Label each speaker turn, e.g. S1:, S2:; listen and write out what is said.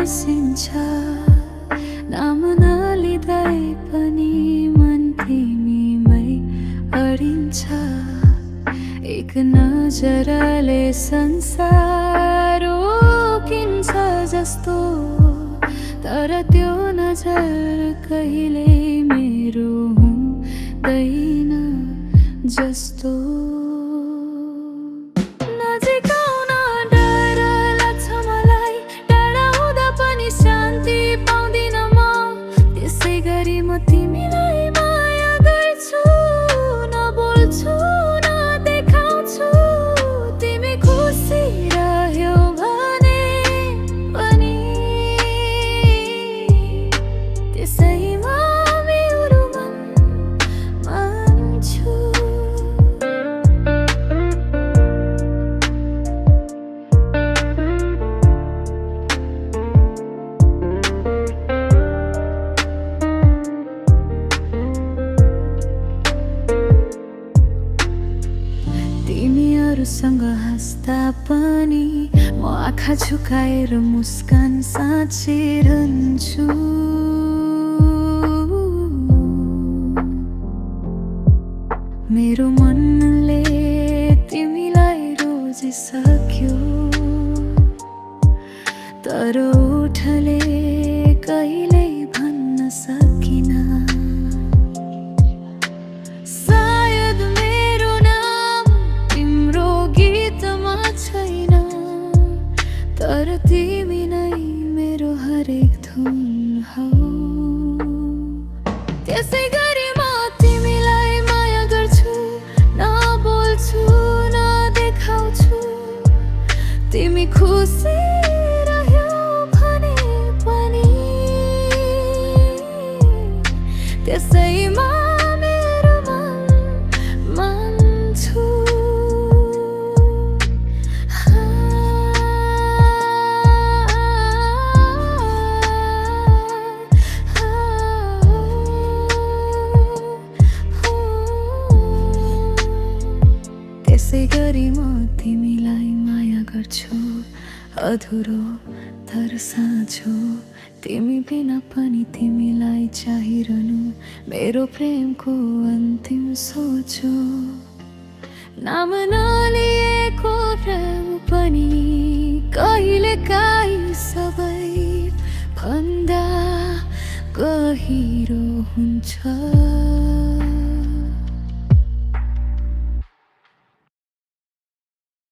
S1: बिर्सिन्छ नाम नलिँदै पनि मन तिमीमै अडिन्छ एक नजरले संसार रोकिन्छ जस्तो तर त्यो नजर कहिले मेरो हुँदैन जस्तो नजिक आउन डर लाग्छ मलाई टाढा हुँदा पनि शान्ति पाउँदिन म त्यसै गरी म तिमीलाई माया गर्छु नबोल्छु नदेखाउँछु तिमी खुसी रह्यौ भने पनि त्यसैमा मेरो मन मान्छु तिमीहरूसँग हाँस्दा पनि म आँखा झुकाएर मुस्कान साँचिरहन्छु मेरो मनले तिमीलाई रोजिसक्यो तर ओठले कहिल्यै भन्न सकिन सायद मेरो नाम तिम्रो गीतमा छैन तर तिमी नै मेरो हरेक धुन हौ त्यसै गरी म तिमीलाई माया गर्छु नबोल्छु नदेखाउँछु तिमी खुसी रह्यौ भने पनि त्यसैमा मेरो मन मान्छु त्यसै गरी म तिमीलाई माया गर्छु अधुरो तर साँचो तिमी बिना पनि तिमीलाई चाहिरहनु मेरो प्रेमको अन्तिम सोच हो नाम नलिएको प्रेम पनि कहिलेकाहीँ सबै भन्दा गहिरो हुन्छ।